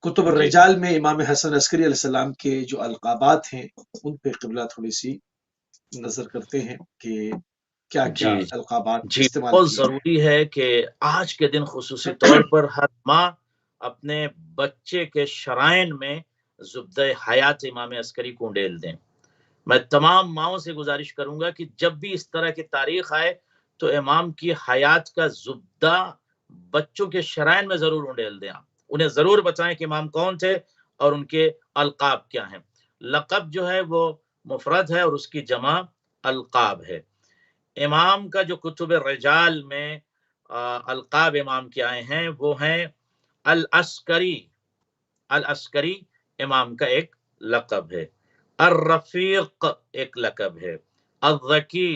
کتب الرجال میں امام حسن عسکری علیہ السلام کے جو القابات ہیں ان پہ قبلہ تھوڑی سی نظر کرتے ہیں کہ کیا کیا القابات استعمال بہت کیے۔ ضروری ہے کہ آج کے دن خصوصی طور پر ہر ماں اپنے بچے کے شرائن میں زبدہ حیات امام عسکری کو انڈیل دیں۔ میں تمام ماؤں سے گزارش کروں گا کہ جب بھی اس طرح کی تاریخ آئے تو امام کی حیات کا زبدہ بچوں کے شرائن میں ضرور انڈیل دیں۔ انہیں ضرور بتائیں کہ امام کون تھے اور ان کے القاب کیا ہیں۔ لقب جو ہے وہ مفرد ہے اور اس کی جمع القاب ہے۔ امام کا جو کتب رجال میں القاب امام کے آئے ہیں وہ ہیں العسکری، العسکری امام کا ایک لقب ہے، الرفیق ایک لقب ہے، الذکی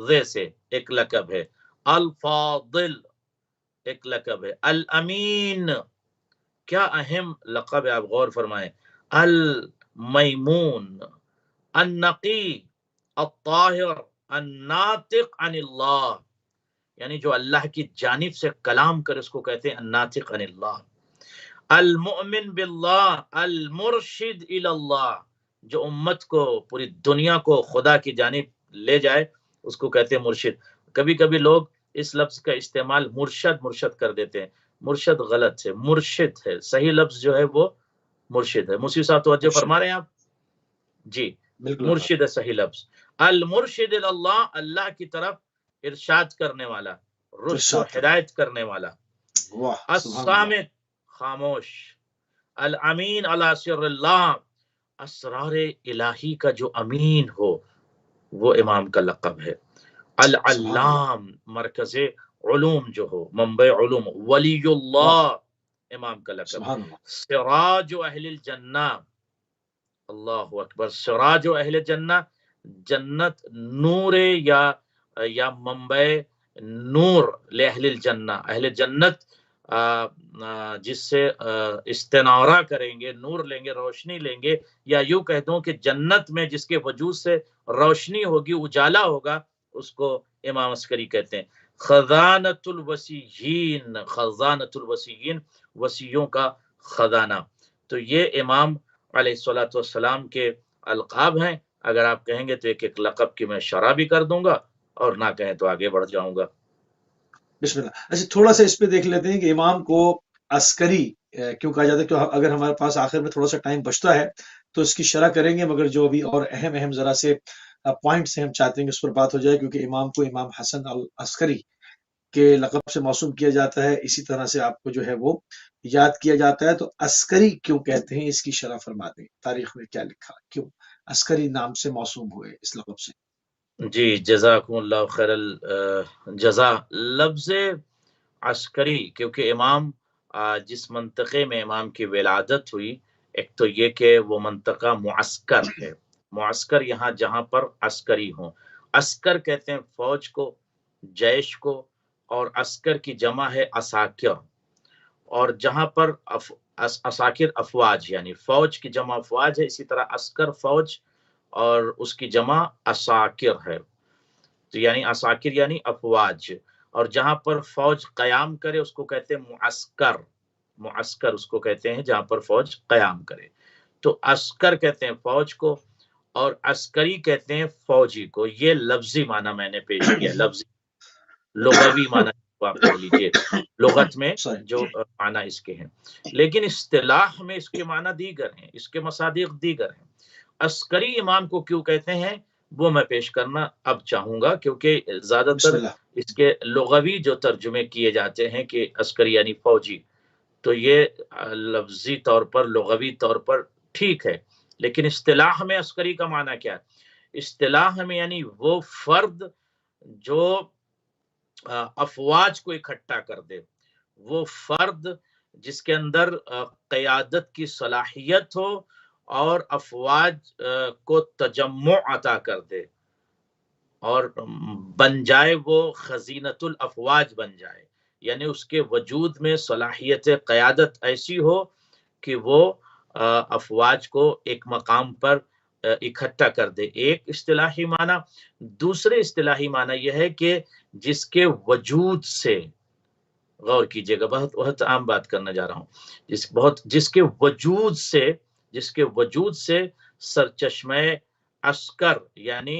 ذے سے ایک لقب ہے، الفاضل ایک لقب ہے، الامین، کیا اہم لقب ہے، آپ غور فرمائیں، المیمون، النقی، الطاہر، الناطق عن اللہ، یعنی جو اللہ کی جانب سے کلام کر اس کو کہتے ہیں الناطق عن اللہ، المؤمن باللہ، المرشد الی اللہ، جو امت کو، پوری دنیا کو خدا کی جانب لے جائے اس کو کہتے ہیں مرشد۔ کبھی کبھی لوگ اس لفظ کا استعمال مرشد کر دیتے ہیں، مرشد غلط ہے، مرشد ہے، صحیح لفظ جو ہے وہ مرشد ہے۔ موسی صاحب توجہ فرما رہے ہیں آپ؟ جی، مرشد ہے صحیح لفظ۔ المرشد اللہ، اللہ کی طرف ارشاد کرنے والا، رشد و ہدایت کرنے والا۔ الصامت، خاموش۔ الامین علی سر اللہ، اسرار الہی کا جو امین ہو وہ امام کا لقب ہے۔ العلام، مرکز علوم جو ہو، منبع علوم۔ ولی اللہ، امام کا لقب۔ سراج اہل الجنہ، اللہ اکبر، سراج اہل جنہ، جنت نور یا منبع نور لأہل الجنہ، اہل جنت جس سے استنارہ کریں گے، نور لیں گے، روشنی لیں گے، یا یوں کہہ دوں کہ جنت میں جس کے وجود سے روشنی ہوگی، اجالا ہوگا، اس کو امام عسکری کہتے ہیں۔ خزانۃ الوسیین، خزانۃ الوسیین، وسیوں کا خزانہ۔ تو یہ امام علیہ الصلوۃ والسلام کے القاب ہیں۔ اگر آپ کہیں گے تو ایک ایک لقب کی میں شرح بھی کر دوں گا، اور نہ کہیں تو آگے بڑھ جاؤں گا۔ بسم اللہ۔ اچھا تھوڑا سا اس پہ دیکھ لیتے ہیں کہ امام کو عسکری کیوں کہا جاتا ہے، کہ اگر ہمارے پاس آخر میں تھوڑا سا ٹائم بچتا ہے تو اس کی شرح کریں گے، مگر جو ابھی اور اہم ذرا سے پوائنٹس ہیں ہم چاہتے ہیں کہ اس پر بات ہو جائے، کیونکہ امام کو امام حسن العسکری کے لقب سے موسوم کیا جاتا ہے، اسی طرح سے آپ کو جو ہے وہ یاد کیا جاتا ہے۔ تو عسکری کیوں کہتے ہیں، اس کی شرح فرما دیں، تاریخ میں کیا لکھا، کیوں عسکری نام سے موسوم ہوئے اس لقب سے؟ جی جزاکم اللہ خیر الجزا۔ لفظ عسکری کیونکہ امام جس منطقے میں امام کی ولادت ہوئی، ایک تو یہ کہ وہ منطقہ معسکر ہے، معسکر یہاں جہاں پر عسکری ہوں۔ عسکر کہتے ہیں فوج کو، جیش کو، اور عسکر کی جمع ہے عساکر، اور جہاں پر عساکر افواج یعنی فوج کی جمع افواج ہے، اسی طرح عسکر فوج اور اس کی جمع عساکر ہے۔ تو یعنی عساکر یعنی افواج، اور جہاں پر فوج قیام کرے اس کو کہتے ہیں معسکر، معسکر اس کو کہتے ہیں جہاں پر فوج قیام کرے۔ تو عسکر کہتے ہیں فوج کو، اور عسکری کہتے ہیں فوجی کو۔ یہ لفظی معنی میں نے پیش کیا، لفظی لغوی معنی کو آپ کہہ لیجئے، لغت میں جو معنی اس کے ہیں، لیکن اصطلاح میں اس کے معنی دیگر ہیں، اس کے مصادیق دیگر ہیں۔ عسکری امام کو کیوں کہتے ہیں وہ میں پیش کرنا اب چاہوں گا، کیونکہ زیادہ بسم تر اللہ۔ اس کے لغوی جو ترجمے کیے جاتے ہیں کہ عسکری یعنی فوجی، تو یہ لفظی طور پر لغوی طور پر ٹھیک ہے، لیکن اصطلاح میں عسکری کا معنی کیا ہے؟ اصطلاح میں یعنی وہ فرد جو افواج کو اکٹھا کر دے، وہ فرد جس کے اندر قیادت کی صلاحیت ہو اور افواج کو تجمع عطا کر دے، اور بن جائے وہ خزینۃ الافواج بن جائے، یعنی اس کے وجود میں صلاحیت قیادت ایسی ہو کہ وہ افواج کو ایک مقام پر اکٹھا کر دے۔ ایک اصطلاحی معنی۔ دوسرے اصطلاحی معنی یہ ہے کہ جس کے وجود سے، غور کیجئے گا، بہت عام بات کرنا جا رہا ہوں، جس کے وجود سے سرچشمہ عسکر یعنی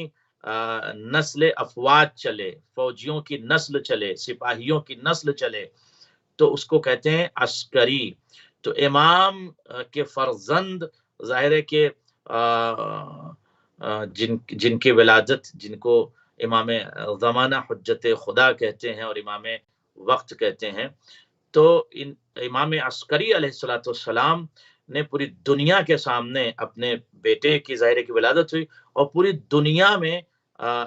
نسل افواج چلے، فوجیوں کی نسل چلے، سپاہیوں کی نسل چلے، تو اس کو کہتے ہیں عسکری۔ تو امام کے فرزند ظاہر ہے کہ جن کی ولادت، جن کو امام زمانہ حجت خدا کہتے ہیں اور امام وقت کہتے ہیں، تو امام عسکری علیہ السلام نے پوری دنیا کے سامنے اپنے بیٹے کی ظاہر کی ولادت ہوئی، اور پوری دنیا میں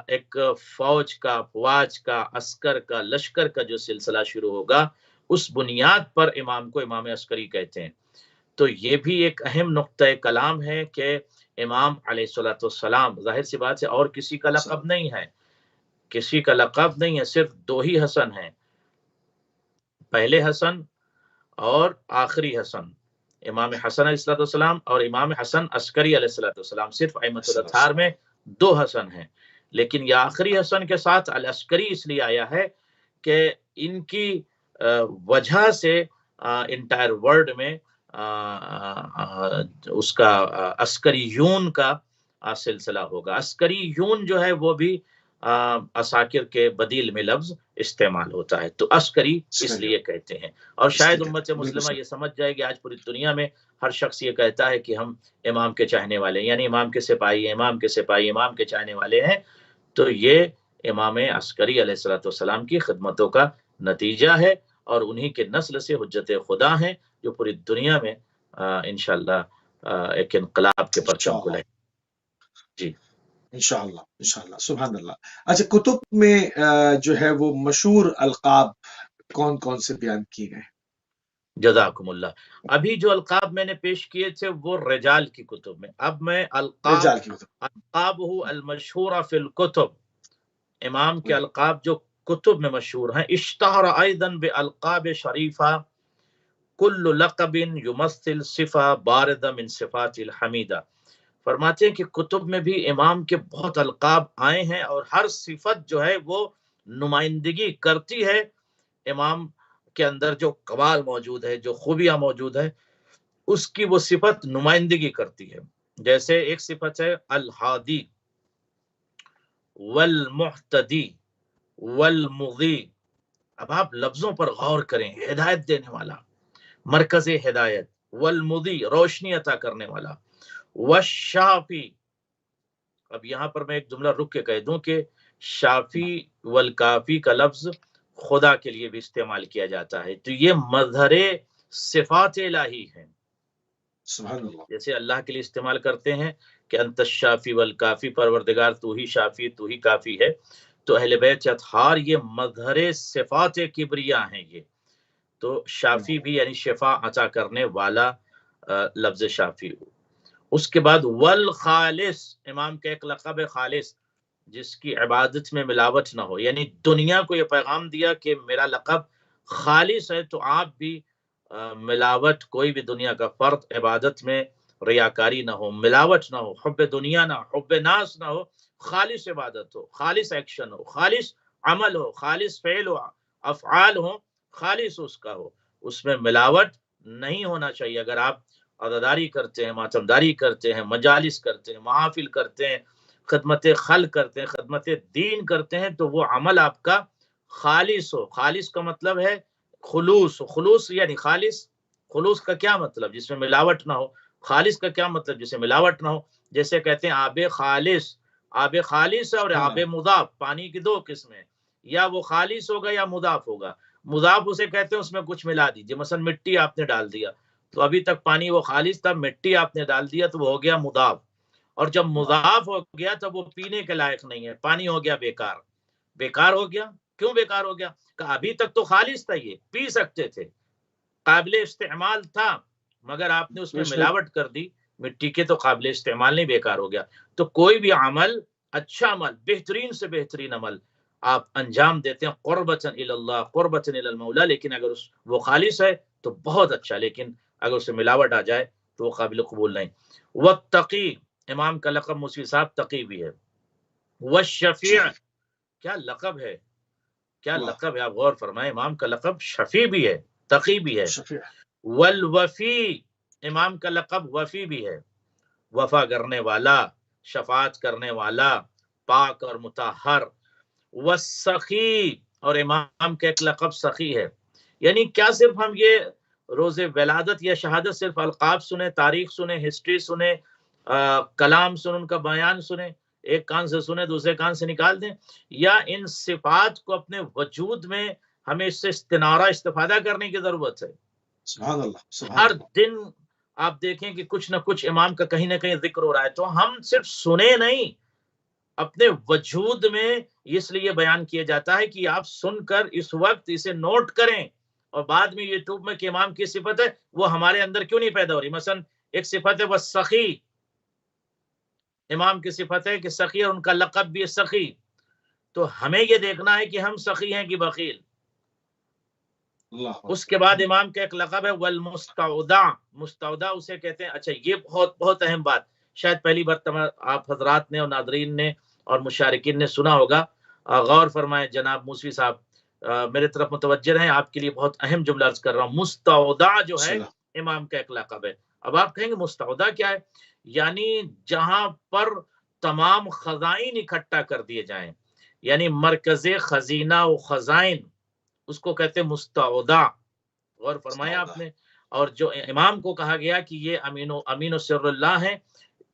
ایک فوج کا، افواج کا، عسکر کا، لشکر کا جو سلسلہ شروع ہوگا، اس بنیاد پر امام کو امام عسکری کہتے ہیں۔ تو یہ بھی ایک اہم نقطہ کلام ہے کہ امام علیہ السلام، ظاہر سی بات ہے اور کسی کا لقب نہیں ہے، کسی کا لقب نہیں ہے، صرف دو ہی حسن ہیں، پہلے حسن اور آخری حسن، امام حسن علیہ السلام اور امام حسن عسکری علیہ السلام، صرف ائمۃ الاطہار میں دو حسن ہیں۔ لیکن یہ آخری حسن کے ساتھ العسکری اس لیے آیا ہے کہ ان کی وجہ سے انٹائر ورلڈ میں اس کا عسکریون کا سلسلہ ہوگا۔ عسکریون جو ہے وہ بھی عساکر کے بدیل میں لفظ استعمال ہوتا ہے، تو عسکری اس لیے کہتے ہیں۔ اور شاید امت مسلمہ یہ سمجھ جائے کہ آج پوری دنیا میں ہر شخص یہ کہتا ہے کہ ہم امام کے چاہنے والے ہیں، یعنی امام کے سپاہی ہیں، امام کے سپاہی امام کے چاہنے والے ہیں، تو یہ امام عسکری علیہ السلام کی خدمتوں کا نتیجہ ہے، اور انہی کے نسل سے حجت خدا ہیں جو پوری دنیا میں انشاءاللہ ایک انقلاب کے پرچم کو لائیں۔ جی انشاءاللہ انشاءاللہ، سبحان اللہ۔ اچھا کتب میں جو ہے وہ مشہور القاب کون کون سے بیان کیے گئے؟ جزاکم اللہ۔ ابھی جو القاب میں نے پیش کیے تھے وہ رجال کی کتب میں، اب میں القاب المشہورہ فی الکتب، امام کے القاب جو کتب میں مشہور ہیں۔ اشتہر ایضا بالقاب شریفہ کل لقب یمثل صفہ باردہ من صفات الحمیدہ۔ فرماتے ہیں کہ کتب میں بھی امام کے بہت القاب آئے ہیں، اور ہر صفت جو ہے وہ نمائندگی کرتی ہے امام کے اندر جو کمال موجود ہے، جو خوبیاں موجود ہے، اس کی وہ صفت نمائندگی کرتی ہے. جیسے ایک صفت ہے الہادی والمحتدی والمغی. اب آپ لفظوں پر غور کریں. ہدایت دینے والا، مرکز ہدایت، والمضی روشنی عطا کرنے والا، والشافی. اب یہاں پر میں ایک جملہ رک کے کہہ دوں کہ شافی والکافی کا لفظ خدا کے لیے بھی استعمال کیا جاتا ہے. تو یہ مظہر صفات الہی ہیں. سبحان اللہ. جیسے اللہ کے لیے استعمال کرتے ہیں کہ انت الشافی والکافی، پروردگار تو ہی شافی، تو ہی کافی ہے. تو اہل بیت اطہار یہ مظہر صفات کبریا ہیں. یہ تو شافی بھی یعنی شفا عطا کرنے والا لفظ شافی. اس کے بعد والخالص، امام کا ایک لقب ہے خالص، جس کی عبادت میں ملاوٹ نہ ہو. یعنی دنیا کو یہ پیغام دیا کہ میرا لقب خالص ہے، تو آپ بھی ملاوٹ، کوئی بھی دنیا کا فرد عبادت میں ریاکاری نہ ہو، ملاوٹ نہ ہو، حب دنیا نہ ہو، حب ناس نہ ہو. خالص عبادت ہو، خالص ایکشن ہو، خالص عمل ہو، خالص فعل ہو، افعال ہو، خالص اس کا ہو. اس میں ملاوٹ نہیں ہونا چاہیے. اگر آپ عزاداری کرتے ہیں، ماتمداری کرتے ہیں، مجالس کرتے ہیں، محافل کرتے ہیں، خدمت خلق کرتے ہیں، خدمت دین کرتے ہیں، تو وہ عمل آپ کا خالص ہو. خالص کا مطلب ہے خلوص. خلوص یعنی خالص. خلوص کا کیا مطلب؟ جس میں ملاوٹ نہ ہو. خالص کا کیا مطلب؟ جس میں ملاوٹ نہ ہو. جیسے کہتے ہیں آب خالص. آب خالص اور آب مضاف، پانی کی دو قسمیں، یا وہ خالص ہوگا یا مضاف ہوگا. مضاف اسے کہتے ہیں اس میں کچھ ملا دیجیے. مثلا مٹی آپ نے ڈال دیا، تو ابھی تک پانی وہ خالص تھا، مٹی آپ نے ڈال دیا تو وہ ہو گیا مضاف. اور جب مضاف ہو گیا تب وہ پینے کے لائق نہیں ہے، پانی ہو گیا بیکار. بیکار ہو گیا. کیوں بیکار ہو گیا؟ کہ ابھی تک تو خالص تھا، یہ پی سکتے تھے، قابل استعمال تھا، مگر آپ نے اس میں ملاوٹ کر دی مٹی کے، تو قابل استعمال نہیں، بیکار ہو گیا. تو کوئی بھی عمل، اچھا عمل، بہترین سے بہترین عمل آپ انجام دیتے ہیں قربتاً الی اللہ، قربتاً الی المولا، لیکن اگر وہ خالص ہے تو بہت اچھا، لیکن اگر اس سے ملاوٹ آ جائے تو وہ قابل قبول نہیں. والتقی، امام کا لقب موسوی صاحب تقی بھی ہے. والشفیع، کیا لقب ہے، کیا لقب ہے. آپ غور فرمائیں، امام کا لقب شفیع بھی ہے، تقی بھی ہے. والوفی، امام کا لقب وفی بھی ہے، وفا کرنے والا، شفاعت کرنے والا، پاک اور مطہر. والسخی، اور امام کا ایک لقب سخی ہے. یعنی کیا صرف ہم یہ روز ولادت یا شہادت صرف القاب سنیں، تاریخ سنیں، ہسٹری سنیں، کلام سنیں، ان کا بیان سنیں، ایک کان سے سنیں دوسرے کان سے نکال دیں، یا ان صفات کو اپنے وجود میں ہمیں اس سے استنارہ استفادہ کرنے کی ضرورت ہے؟ سبحان اللہ. ہر دن آپ دیکھیں کہ کچھ نہ کچھ امام کا کہیں نہ کہیں ذکر ہو رہا ہے. تو ہم صرف سنے نہیں، اپنے وجود میں اس لیے بیان کیا جاتا ہے کہ آپ سن کر اس وقت اسے نوٹ کریں، اور بعد میں یوٹیوب میں کہ امام کی صفت ہے وہ ہمارے اندر کیوں نہیں پیدا ہو رہی. مثلا ایک صفت ہے وہ سخی، امام کی صفت ہے کہ سخی، اور ان کا لقب بھی سخی. تو ہمیں یہ دیکھنا ہے کہ ہم سخی ہیں کہ بخیل. اس کے بعد امام کا ایک لقب ہے والمستودع. مستودع اسے کہتے ہیں. اچھا، یہ بہت بہت اہم بات، شاید پہلی بار آپ حضرات نے اور ناظرین نے اور مشارکین نے سنا ہوگا. غور فرمائیں جناب موسوی صاحب، میرے طرف متوجہ ہیں، آپ کے لیے بہت اہم جملہ عرض کر رہا ہوں. مستودع جو ہے امام کا ایک لقب ہے. اب آپ کہیں گے مستودع کیا ہے؟ یعنی جہاں پر تمام خزائن اکٹھا کر دیے جائیں، یعنی مرکز خزینہ و خزائن، اس کو کہتے ہیں مستودع. غور فرمایا آپ نے. اور جو امام کو کہا گیا کہ یہ امین و سر اللہ ہیں.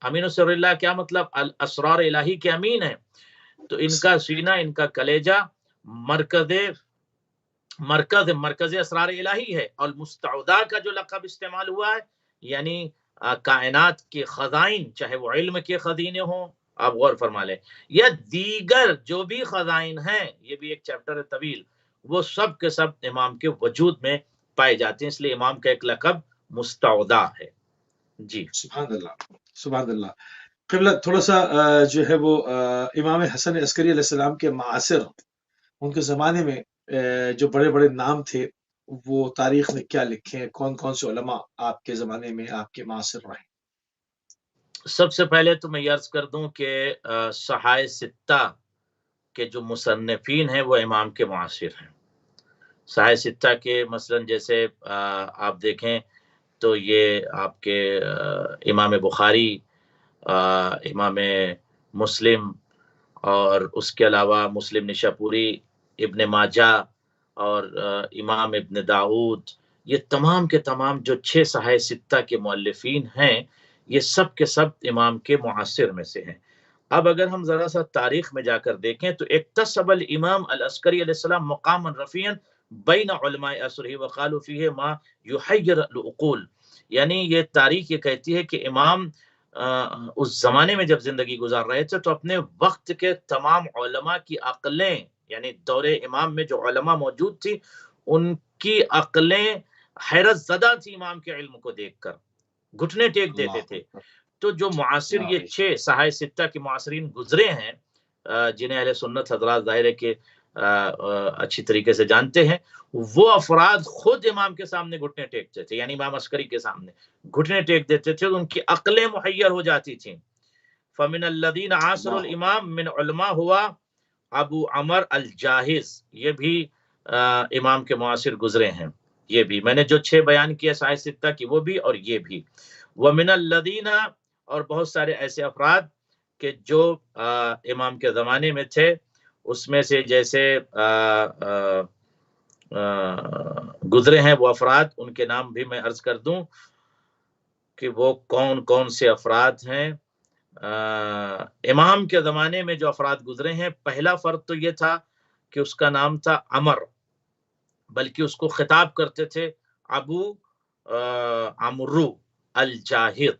امین و سر اللہ کیا مطلب؟ اسرار الہی کے امین ہیں. تو ان کا سینہ، ان کا کلیجہ مرکز اسرار الہی ہے. اور مستودع کا جو لقب استعمال ہوا ہے یعنی کائنات کے خزائن، چاہے وہ علم کے خزینے ہوں، آپ غور فرما لیں، یا دیگر جو بھی خزائن ہیں، یہ بھی ایک چیپٹر ہے طویل، وہ سب کے سب امام کے وجود میں پائے جاتے ہیں. اس لیے امام کا ایک لقب مستودع ہے. جی سبحان اللہ. سبحان اللہ. قبلہ تھوڑا سا جو ہے وہ امام حسن عسکری علیہ السلام کے معاصر، ان کے زمانے میں جو بڑے بڑے نام تھے، وہ تاریخ میں کیا لکھے ہیں؟ کون کون سے علماء آپ کے زمانے میں آپ کے معاصر رہے؟ سب سے پہلے تو میں یہ عرض کر دوں کہ صحائے ستہ کہ جو مصنفین ہیں وہ امام کے معاصر ہیں. صحیح ستہ کے مثلا جیسے آپ دیکھیں تو یہ آپ کے امام بخاری، امام مسلم، اور اس کے علاوہ مسلم نشاپوری، ابن ماجہ اور امام ابن داؤد، یہ تمام کے تمام جو 6 صحیح ستہ کے مؤلفین ہیں یہ سب کے سب امام کے معاصر میں سے ہیں. اب اگر ہم ذرا سا تاریخ میں جا کر دیکھیں تو اکتسب الامام العسکری علیہ السلام مقاما رفیعا بین علماء عصرہ وقالوا فیہ ما یحیر العقول. یعنی یہ تاریخ یہ کہتی ہے کہ امام اس زمانے میں جب زندگی گزار رہے تھے تو اپنے وقت کے تمام علماء کی عقلیں، یعنی دور امام میں جو علماء موجود تھی ان کی عقلیں حیرت زدہ تھی امام کے علم کو دیکھ کر، گھٹنے ٹیک دیتے تھے. تو جو معاصر یہ 6 صحیح ستہ کے معاصرین گزرے ہیں جنہیں اہل سنت حضرات ظاہر ہے کہ اچھی طریقے سے جانتے ہیں، وہ افراد خود امام کے سامنے گھٹنے ٹیکتے تھے، یعنی امام عسکری کے سامنے گھٹنے ٹیک دیتے تھے، ان کی عقلیں محیر ہو جاتی تھیں. فمن الذین عاصر الامام من علماء ہوا ابو عمر الجاہز، یہ بھی امام کے معاصر گزرے ہیں. یہ بھی میں نے جو 6 بیان کیا صحیح ستہ کی وہ بھی اور یہ بھی. ومن الذین، اور بہت سارے ایسے افراد کہ جو امام کے زمانے میں تھے، اس میں سے جیسے گزرے ہیں وہ افراد، ان کے نام بھی میں عرض کر دوں کہ وہ کون کون سے افراد ہیں. امام کے زمانے میں جو افراد گزرے ہیں، پہلا فرد تو یہ تھا کہ اس کا نام تھا عمر، بلکہ اس کو خطاب کرتے تھے ابو عمرو الجاہد.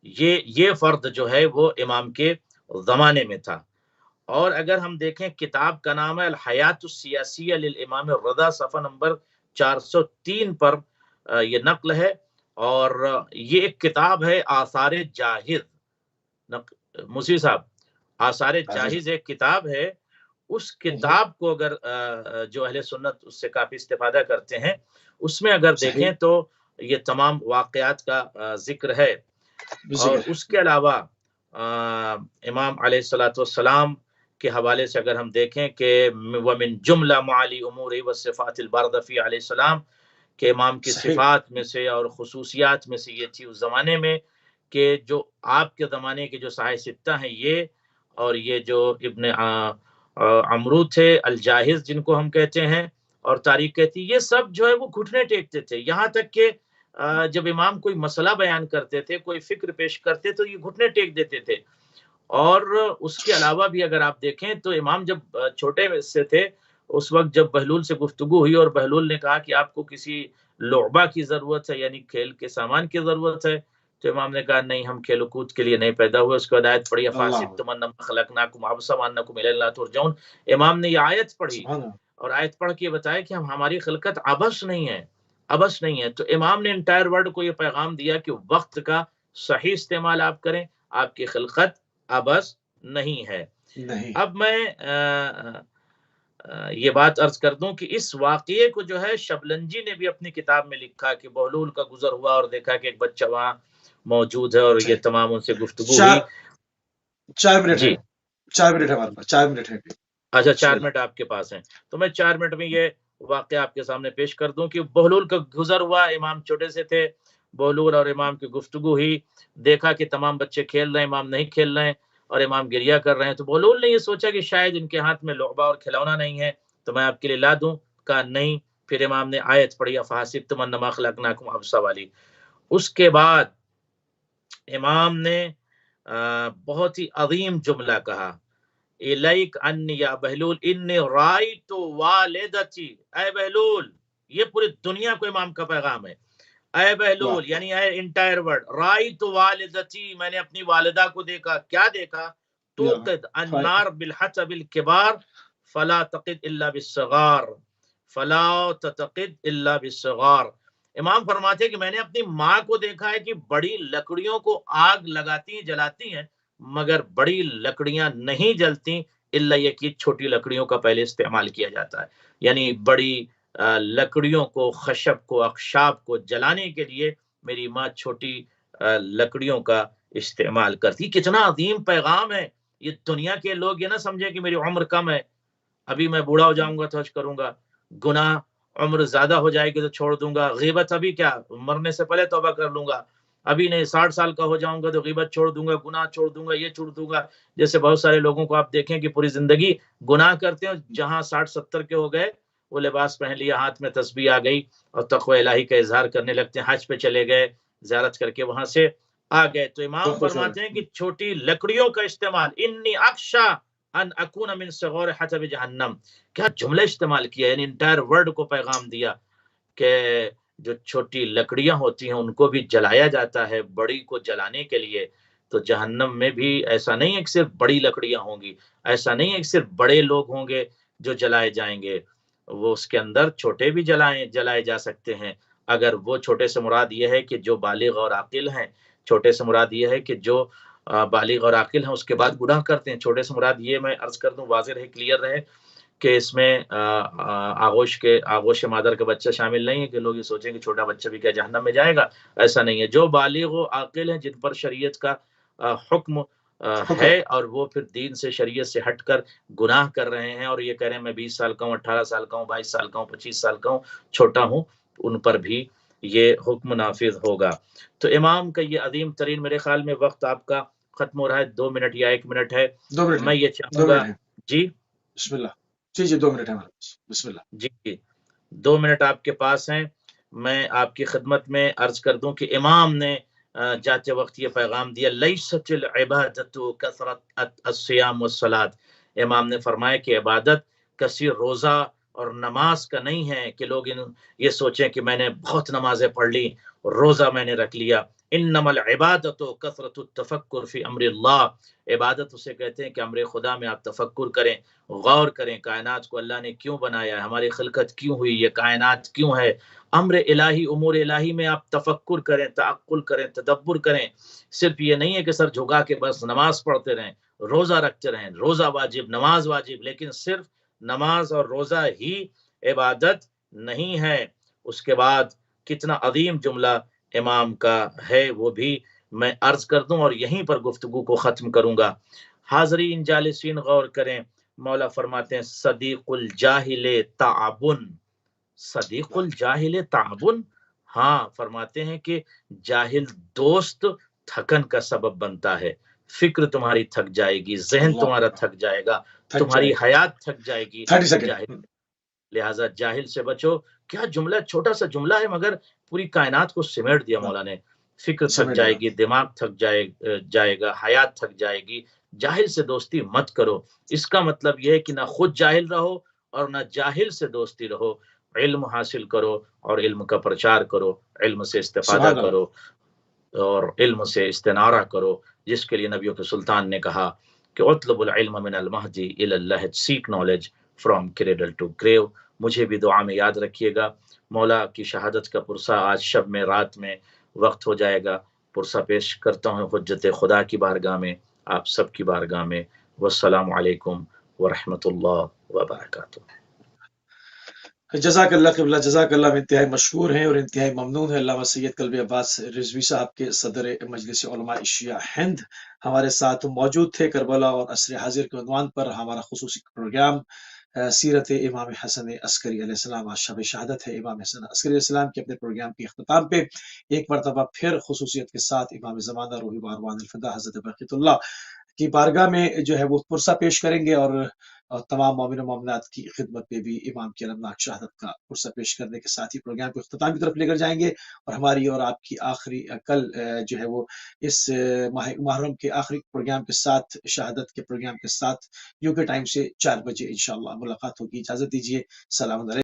یہ فرد جو ہے وہ امام کے زمانے میں تھا. اور اگر ہم دیکھیں کتاب کا نام ہے الحیات السیاسیہ للامام الرضا، صفحہ نمبر 403 پر یہ نقل ہے، اور یہ ایک کتاب ہے آثار جاہز. موسی صاحب، آثار جاہز ایک کتاب ہے، اس کتاب کو اگر جو اہل سنت اس سے کافی استفادہ کرتے ہیں، اس میں اگر دیکھیں تو یہ تمام واقعات کا ذکر ہے. اور اس کے علاوہ امام علیہ الصلوۃ والسلام کے حوالے سے اگر ہم دیکھیں کہ ومن جملہ معالی امور والصفات الباردہ فی علیہ السلام، کہ امام کی صفات میں سے اور خصوصیات میں سے یہ تھی اس زمانے میں کہ جو آپ کے زمانے کے جو صحیح ستہ ہیں یہ، اور یہ جو ابن عمرو تھے الجاہز جن کو ہم کہتے ہیں اور تاریخ کہتی، یہ سب جو ہے وہ گھٹنے ٹیکتے تھے. یہاں تک کہ جب امام کوئی مسئلہ بیان کرتے تھے، کوئی فکر پیش کرتے تو یہ گھٹنے ٹیک دیتے تھے. اور اس کے علاوہ بھی اگر آپ دیکھیں تو امام جب چھوٹے سے تھے اس وقت جب بہلول سے گفتگو ہوئی اور بہلول نے کہا کہ آپ کو کسی لعبہ کی ضرورت ہے، یعنی کھیل کے سامان کی ضرورت ہے، تو امام نے کہا نہیں، ہم کھیل و کود کے لیے نہیں پیدا ہوئے. اس کے بعد آیت پڑھی افحسبتم انما خلقناکم عبثا وانکم الینا لا ترجعون. امام نے یہ آیت پڑھی اور آیت پڑھ کے بتایا کہ ہماری خلقت عبث نہیں ہے، عبث نہیں ہے. تو امام نے انٹائر ورلڈ کو یہ پیغام دیا کہ وقت کا صحیح استعمال آپ کریں، آپ کی خلقت عبث نہیں ہے. اب میں یہ بات عرض کر دوں کہ اس واقعے کو جو ہے شبلنجی نے بھی اپنی کتاب میں لکھا کہ بہلول کا گزر ہوا اور دیکھا کہ ایک بچہ وہاں موجود ہے اور یہ تمام ان سے گفتگو ہوئی. 4 منٹ ہے، 4 منٹ ہمارے پاس، 4 منٹ ہے. اچھا 4 منٹ آپ کے پاس ہیں تو میں 4 منٹ میں یہ واقعہ آپ کے سامنے پیش کر دوں کہ بہلول کا گزر ہوا، امام چھوٹے سے تھے، بہلول اور امام کی گفتگو ہوئی، دیکھا کہ تمام بچے کھیل رہے ہیں، امام نہیں کھیل رہے ہیں اور امام گریہ کر رہے ہیں. تو بہلول نے یہ سوچا کہ شاید ان کے ہاتھ میں لعبہ اور کھلونا نہیں ہے تو میں آپ کے لیے لا دوں. کہا نہیں. پھر امام نے آیت پڑھی افحسبتم انما خلقناکم عبثا والی. اس کے بعد امام نے بہت ہی عظیم جملہ کہا، الیک انی یا بہلول انی رایت والدتی. اے بہلول، یہ پوری دنیا کو امام کا پیغام ہے. اے بہلول یعنی اے انٹائر ورلڈ، رایت والدتی، میں نے اپنی والدہ کو دیکھا. کیا دیکھا؟ توقد النار بالحطب الکبار فلا تقد الا بالصغار، فلا تتقد الا بالصغار. امام فرماتے ہیں کہ میں نے اپنی ماں کو دیکھا ہے کہ بڑی لکڑیوں کو آگ لگاتی ہیں، جلاتی ہیں، مگر بڑی لکڑیاں نہیں جلتی الا یہ کہ چھوٹی لکڑیوں کا پہلے استعمال کیا جاتا ہے. یعنی بڑی لکڑیوں کو، خشب کو، اخشاب کو جلانے کے لیے میری ماں چھوٹی لکڑیوں کا استعمال کرتی. کتنا عظیم پیغام ہے یہ دنیا کے لوگ یہ نہ سمجھیں کہ میری عمر کم ہے، ابھی میں بوڑھا ہو جاؤں گا تو حج کروں گا، گناہ عمر زیادہ ہو جائے گی تو چھوڑ دوں گا، غیبت ابھی کیا، مرنے سے پہلے توبہ کر لوں گا، ابھی نہیں 60 سال کا ہو جاؤں گا تو غیبت چھوڑ دوں گا، گناہ چھوڑ دوں گا، یہ چھوڑ دوں گا۔ جیسے بہت سارے لوگوں کو آپ دیکھیں کہ پوری زندگی گناہ کرتے ہیں، جہاں 60-70 کے ہو گئے وہ لباس پہن لیا، ہاتھ میں تسبیح آ گئی اور تقوی الہی کا اظہار کرنے لگتے ہیں، حج پہ چلے گئے، زیارت کر کے وہاں سے آ گئے۔ تو امام فرماتے ہیں کہ چھوٹی لکڑیوں کا استعمال، انی اخشا ان اکون من صغار حطب جہنم، کیا جملہ استعمال کیا، یعنی انٹائر ورلڈ کو پیغام دیا کہ جو چھوٹی لکڑیاں ہوتی ہیں ان کو بھی جلایا جاتا ہے بڑی کو جلانے کے لیے، تو جہنم میں بھی ایسا نہیں ہے کہ صرف بڑی لکڑیاں ہوں گی، ایسا نہیں ہے کہ صرف بڑے لوگ ہوں گے جو جلائے جائیں گے، وہ اس کے اندر چھوٹے بھی جلائے جا سکتے ہیں۔ اگر وہ چھوٹے سے مراد یہ ہے کہ جو بالغ اور عاقل ہیں، چھوٹے سے مراد یہ ہے کہ جو بالغ اور عاقل ہیں اس کے بعد گناہ کرتے ہیں، چھوٹے سے مراد یہ میں عرض کر دوں واضح رہے کلیئر رہے کہ اس میں آغوش مادر کا بچہ شامل نہیں ہے کہ لوگ یہ سوچیں کہ چھوٹا بچہ بھی کیا جہنم میں جائے گا، ایسا نہیں ہے۔ جو بالغ و عاقل ہیں جن پر شریعت کا حکم ہے اور وہ پھر دین سے شریعت سے ہٹ کر گناہ کر رہے ہیں اور یہ کہہ رہے ہیں میں 20 سال کا ہوں، 18 سال کا ہوں، 22 سال کا ہوں، 25 سال کا ہوں، چھوٹا ہوں، ان پر بھی یہ حکم نافذ ہوگا۔ تو امام کا یہ عظیم ترین، میرے خیال میں وقت آپ کا ختم ہو رہا ہے، 2 منٹ یا 1 منٹ ہے، میں یہ چاہوں گا جی بسم اللہ، جی 2 منٹ ہے ہمارے پاس، بسم اللہ۔ جی 2 منٹ آپ کے پاس ہیں، میں آپ کی خدمت میں عرض کر دوں کہ امام نے جاتے وقت یہ پیغام دیا، لیست العبادت کثرت الصیام والصلاۃ، امام نے فرمایا کہ عبادت کثیر روزہ اور نماز کا نہیں ہے کہ لوگ یہ سوچیں کہ میں نے بہت نمازیں پڑھ لی، روزہ میں نے رکھ لیا، انما العبادت کثرت التفکر فی امر اللہ، عبادت اسے کہتے ہیں کہ امر خدا میں آپ تفکر کریں، غور کریں، کائنات کو اللہ نے کیوں بنایا ہے، ہماری خلقت کیوں ہوئی، یہ کائنات کیوں ہے، امر الہی، امور الہی میں آپ تفکر کریں، تعقل کریں، تدبر کریں، صرف یہ نہیں ہے کہ سر جھکا کے بس نماز پڑھتے رہیں، روزہ رکھتے رہیں، روزہ واجب، نماز واجب، لیکن صرف نماز اور روزہ ہی عبادت نہیں ہے۔ اس کے بعد کتنا عظیم جملہ امام کا ہے وہ بھی میں عرض کر دوں اور یہیں پر گفتگو کو ختم کروں گا۔ حاضرین جالسین غور کریں، مولا فرماتے ہیں صدیق الجاہل تعبن، صدیق الجاہل تعبن، ہاں فرماتے ہیں کہ جاہل دوست تھکن کا سبب بنتا ہے، فکر تمہاری تھک جائے گی، ذہن تمہارا تھک جائے گا، تمہاری حیات تھک جائے گی، لہٰذا جاہل سے بچو۔ کیا جملہ، چھوٹا سا جملہ ہے مگر پوری کائنات کو سمیٹ دیا مولا نے، فکر تھک جائے گی، دماغ تھک جائے گا، حیات تھک جائے گی، جاہل سے دوستی مت کرو۔ اس کا مطلب یہ ہے کہ نہ خود جاہل رہو اور نہ جاہل سے دوستی رہو، علم حاصل کرو اور علم کا پرچار کرو، علم سے استفادہ کرو اور علم سے استنارہ کرو، جس کے لیے نبیوں کے سلطان نے کہا کہ اطلب العلم من المہدی الی اللحد، seek knowledge from cradle to grave. مجھے بھی دعا میں یاد رکھیے گا، مولا کی شہادت کا پرسہ آج شب میں، رات میں وقت ہو جائے گا، پرسہ پیش کرتا ہوں حجت خدا کی بارگاہ میں، آپ سب کی بارگاہ میں۔ والسلام علیکم ورحمۃ اللہ وبرکاتہ۔ جزاک اللہ قبلہ، جزاک اللہ، انتہائی مشکور ہیں اور انتہائی ممنون ہے علامہ سید قلبی عباس رضوی صاحب کے صدر مجلس علماء شیعہ ہند ہمارے ساتھ موجود تھے۔ کربلا اور عصر حاضر کے عنوان پر ہمارا خصوصی پروگرام سیرت امام حسن عسکری علیہ السلام، آج شب شہادت ہے امام حسن عسکری علیہ السلام کے اپنے پروگرام کے اختتام پہ ایک مرتبہ پھر خصوصیت کے ساتھ امام زمانہ روحی باروان الفدا حضرت بقیت اللہ کی بارگاہ میں جو ہے وہ پرسہ پیش کریں گے اور تمام مومن و مومنات کی خدمت میں بھی امام کی المناک شہادت کا پرسہ پیش کرنے کے ساتھ ہی پروگرام کو اختتام کی طرف لے کر جائیں گے، اور ہماری اور آپ کی آخری کل جو ہے وہ اس ماہ محرم کے آخری پروگرام کے ساتھ، شہادت کے پروگرام کے ساتھ UK ٹائم سے 4 بجے انشاءاللہ ملاقات ہوگی۔ اجازت دیجیے، سلام علیکم۔